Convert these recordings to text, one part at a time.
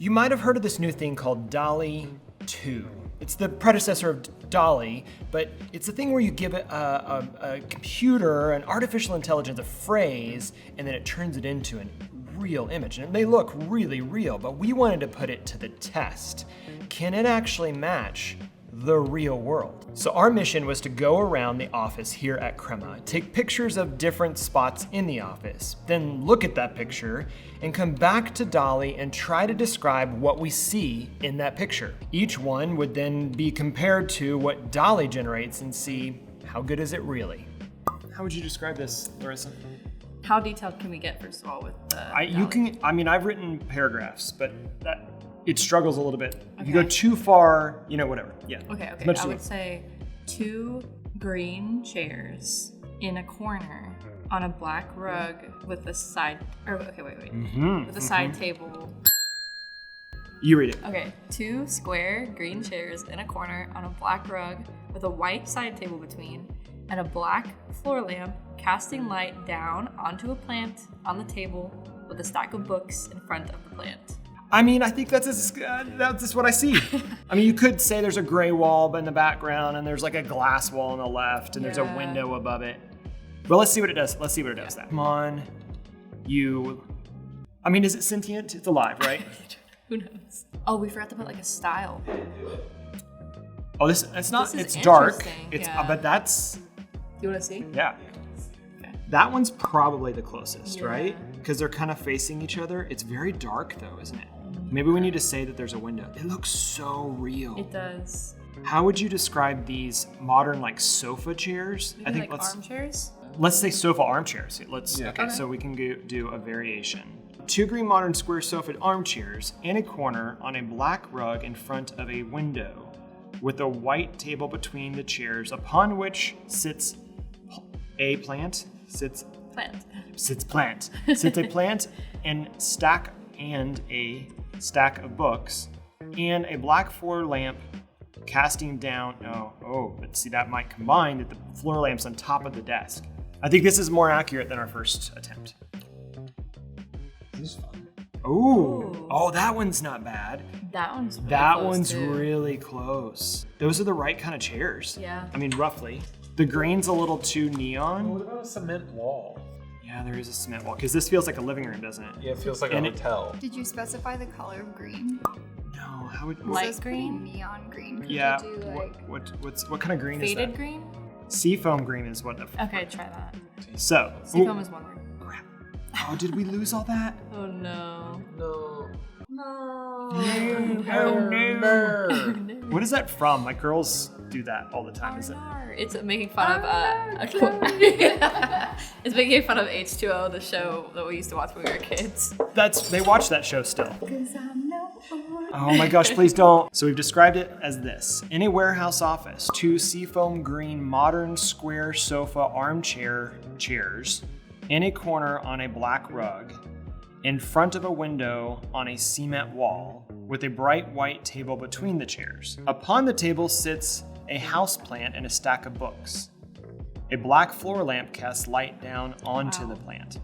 You might have heard of this new thing called Dall E 2. It's the predecessor of Dall E, but it's a thing where you give it a computer, an artificial intelligence, a phrase, and then it turns it into a real image. And they look really real, but we wanted to put it to the test. Can it actually match the real world? So our mission was to go around the office here at Crema, take pictures of different spots in the office, then look at that picture and come back to Dall E and try to describe what we see in that picture. Each one would then be compared to what Dall E generates and see how good is it really. How would you describe this, Larissa? How detailed can we get, first of all, with the I've written paragraphs, but it struggles a little bit. Okay. If you go too far, whatever. Yeah. Okay. I would say 2 green chairs in a corner on a black rug with a side. With a side table. You read it. Okay. 2 square green chairs in a corner on a black rug with a white side table between, and a black floor lamp casting light down onto a plant on the table with a stack of books in front of the plant. I think that's just what I see. You could say there's a gray wall in the background and there's like a glass wall on the left and there's a window above it. But let's see what it does. Come on, is it sentient? It's alive, right? Who knows? Oh, we forgot to put like a style. Oh, it's dark. But that's. Do you want to see? Yeah. Okay. That one's probably the closest, right? Because they're kind of facing each other. It's very dark though, isn't it? Maybe we need to say that there's a window. It looks so real. It does. How would you describe these modern sofa chairs? Armchairs? Let's say sofa armchairs. So we can do a variation. 2 green modern square sofa armchairs in a corner on a black rug in front of a window with a white table between the chairs upon which sits a plant. Sits a plant and a stack of books and a black floor lamp casting down. But see, that might combine that the floor lamp's on top of the desk. I think this is more accurate than our first attempt. This is fun. Oh, that one's not bad. That one's really close. Those are the right kind of chairs. Yeah. Roughly. The green's a little too neon. What about a cement wall? Yeah, there is a cement wall, because this feels like a living room, doesn't it? Yeah, it feels like a hotel. Did you specify the color of green? No, how would... Light green? Neon green. Yeah, Could you do, what kind of green is that? Faded green? Seafoam green is what the... Okay, try that. So... Seafoam is one word. Crap. Oh, did we lose all that? Oh, no. No. What is that from? My girls do that all the time. Is it? It's making fun of it's making fun of H2O, the show that we used to watch when we were kids. They watch that show still. Oh my gosh, please don't. So we've described it as this. In a warehouse office, 2 seafoam green modern square sofa armchair chairs in a corner on a black rug in front of a window on a cement wall with a bright white table between the chairs. Upon the table sits a houseplant and a stack of books. A black floor lamp casts light down onto the plant.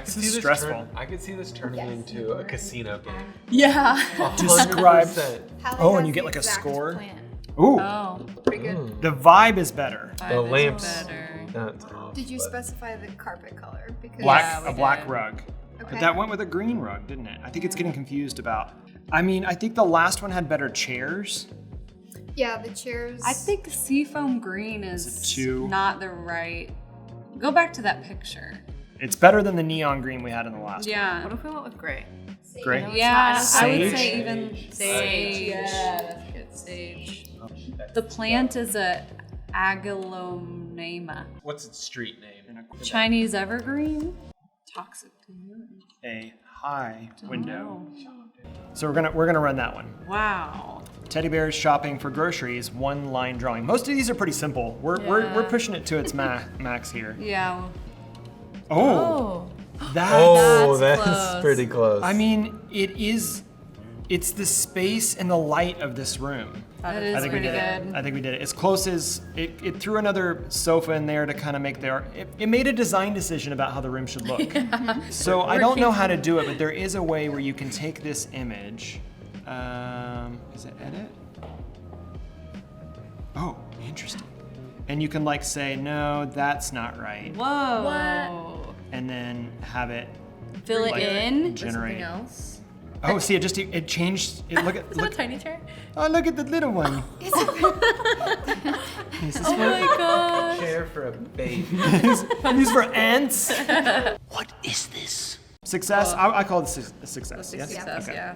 This is stressful. I could see this turning into a casino game. Yeah. Describe. 100%. And you get like a score. Plan. Ooh. Oh. Pretty good. The vibe is better. The lamps. Better. Did you specify the carpet color? Because A black rug. Okay. But that went with a green rug, didn't it? I think it's getting confused about. I think the last one had better chairs. Yeah, the chairs. I think seafoam green is two? not the right. Go back to that picture. It's better than the neon green we had in the last Yeah. What if we went with gray? one. Great. Yeah, I would Sage? say even Sage. Yeah, that's good. Sage. The plant is a Aglaonema. What's its street name? Chinese evergreen? Toxic to you. A high window. So we're gonna run that one. Wow. Teddy bears shopping for groceries, 1-line drawing. Most of these are pretty simple. We're pushing it to its max here. Yeah. Oh, Oh, that's close. pretty close. it It's the space and the light of this room. That I is think we pretty did good. it. I think we did it. As close as it threw another sofa in there to kind of make it made a design decision about how the room should look. So I don't know how to do it, but there is a way where you can take this image. Is it edit? Oh, interesting. And you can like say, no, that's not right. Whoa. What? And then have it Fill it like, in. generate. Something else? Oh, see, it changed. Look at Is that a look. tiny chair? Oh, look at the little one. This is Oh my gosh. Chair for a baby. These for ants. What is this? Success. I call this a success. Yes. Success, Okay. yeah.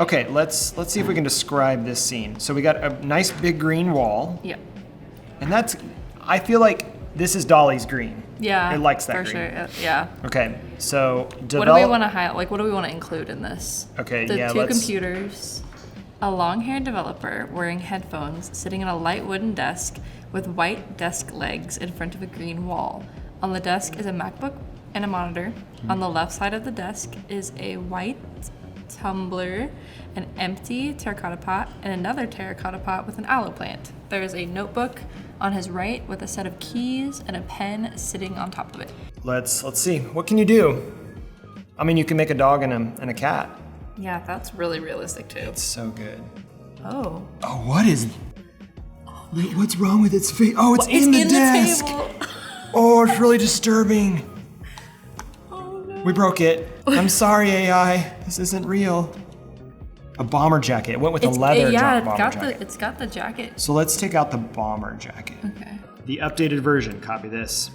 Okay, let's see if we can describe this scene. So we got a nice big green wall, Yep. and I feel like this is Dolly's green. Yeah. It likes that for green. sure. Yeah. Okay, so What do we want to highlight? Like, what do we want to include in this? Okay, The yeah, two let's- computers, a long-haired developer wearing headphones, sitting at a light wooden desk with white desk legs in front of a green wall. On the desk is a MacBook and a monitor. On the left side of the desk is a white tumbler, an empty terracotta pot, and another terracotta pot with an aloe plant. There is a notebook on his right with a set of keys and a pen sitting on top of it. Let's see. What can you do? I mean, you can make a dog and a cat. Yeah, that's really realistic too. It's so good. Oh. Oh, what is? Wait, what's wrong with its feet? Oh, it's in the desk. table. Oh, it's really disturbing. Oh no. We broke it. I'm sorry, AI. This isn't real. A bomber jacket. It went with a leather bomber jacket. It's got the jacket. So let's take out the bomber jacket. Okay. The updated version. Copy this.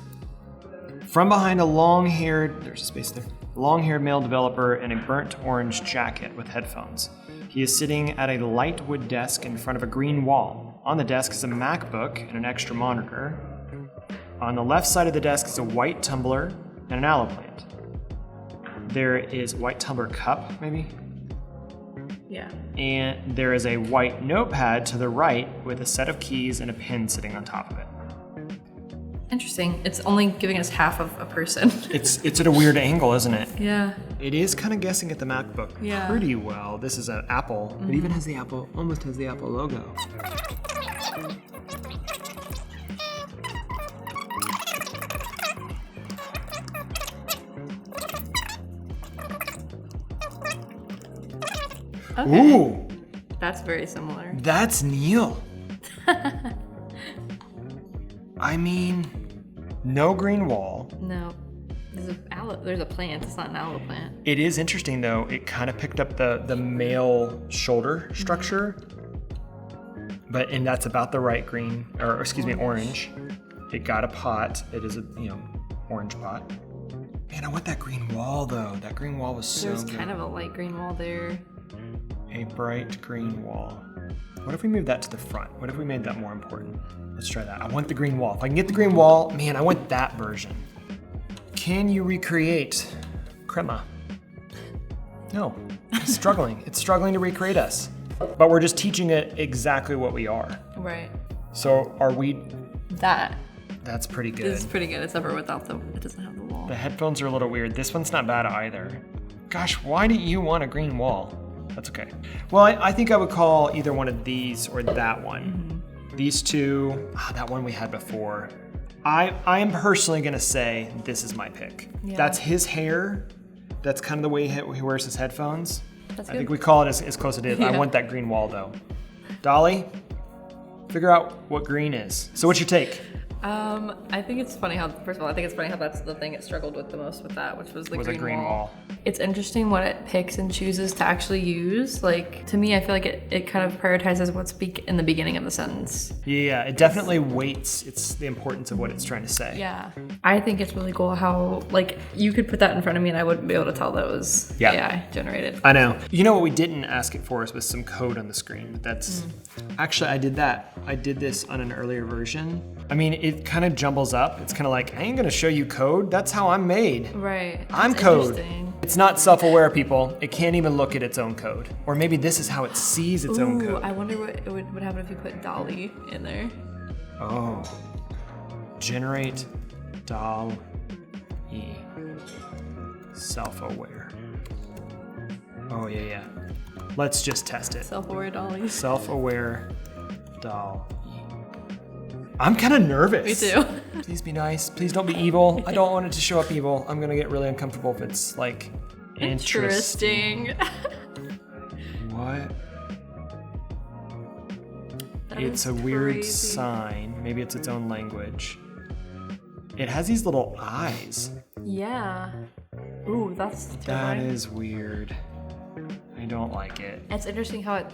From behind a long-haired, there's a space there, long-haired male developer in a burnt orange jacket with headphones. He is sitting at a light wood desk in front of a green wall. On the desk is a MacBook and an extra monitor. On the left side of the desk is a white tumbler and an aloe plant. There is a white tumbler cup, maybe? Yeah. And there is a white notepad to the right with a set of keys and a pen sitting on top of it. Interesting. It's only giving us half of a person. It's at a weird angle, isn't it? Yeah. It is kind of guessing at the MacBook Yeah. pretty well. This is an Apple. It even has the Apple, almost has the Apple logo. Okay. Ooh, That's very similar. that's Neil. I mean, no green wall. No. There's a plant. It's not an aloe plant. It is interesting though. It kind of picked up the male shoulder structure, and that's about the right green, or excuse me, orange. It got a pot. It is a orange pot. Man, I want that green wall though. That green wall was so There's good. kind of a light green wall there. A bright green wall. What if we moved that to the front? What if we made that more important? Let's try that. I want the green wall. If I can get the green wall, man, I want that version. Can you recreate Crema? No, it's struggling. It's struggling to recreate us. But we're just teaching it exactly what we are. Right. So are we, that's pretty good. It's pretty good. It's ever without it doesn't have the wall. The headphones are a little weird. This one's not bad either. Gosh, why do you want a green wall? That's okay. Well, I think I would call either one of these or that one. These two, that one we had before. I am personally gonna say this is my pick. Yeah. That's his hair. That's kind of the way he wears his headphones. That's I good. think we call it as close as it is. I Yeah. want that green wall though. Dolly, figure out what green is. So what's your take? I think it's funny how, first of all, I think it's funny how that's the thing it struggled with the most with that, which was the Was a green, green wall. It's interesting what it picks and chooses to actually use. Like, to me, I feel like it kind of prioritizes what's in the beginning of the sentence. Yeah, it definitely weights. It's the importance of what it's trying to say. Yeah. I think it's really cool how, like, you could put that in front of me and I wouldn't be able to tell that was Yeah. AI generated. I know. You know what we didn't ask it for was some code on the screen, but that's actually I did that. I did this on an earlier version. I mean, it kind of jumbles up. It's kind of like, I ain't gonna show you code. That's how I'm made. Right. I'm That's code. interesting. It's not self-aware, people. It can't even look at its own code. Or maybe this is how it sees its own Ooh, code. I wonder what would happen if you put Dall E in there. Oh. Generate Dall E. Self-aware. Oh, yeah. Let's just test it. Self-aware dolly. Self-aware Dall E. I'm kind of nervous. Me too. Please be nice. Please don't be evil. I don't want it to show up evil. I'm gonna get really uncomfortable if it's like interesting. What? It's a weird crazy. sign. Maybe it's its own language. It has these little eyes. Yeah. Ooh, that's That terrifying. is weird. I don't like it. It's interesting how it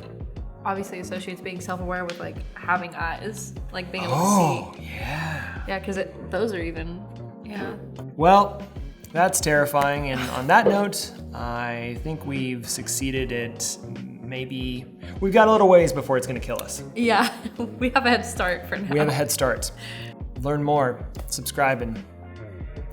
obviously associates being self-aware with like having eyes, like being able to Oh, see. yeah. Yeah, because those are even. Yeah. Well, that's terrifying. And on that note, I think we've succeeded at maybe. We've got a little ways before it's going to kill us. Yeah, we have a head start for now. We have a head start. Learn more, subscribe, and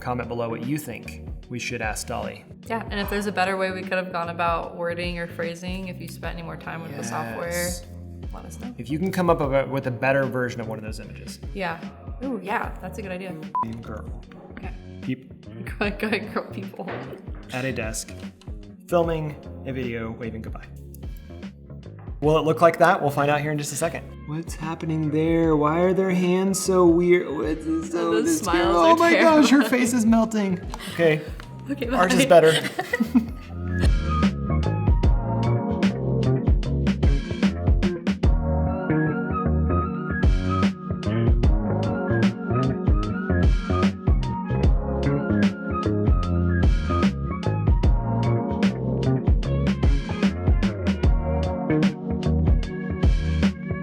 comment below what you think we should ask Dall E. Yeah, and if there's a better way we could have gone about wording or phrasing, if you spent any more time with the software, Yes. let us know. If you can come up with a better version of one of those images. Yeah. Ooh, yeah, that's a good idea. Girl. Okay. People Go ahead, girl people. at a desk, filming a video, waving goodbye. Will it look like that? We'll find out here in just a second. What's happening there? Why are their hands so weird? Those smiles Oh are my terrible. gosh, her face is melting. Okay, Okay, ours bye. is better.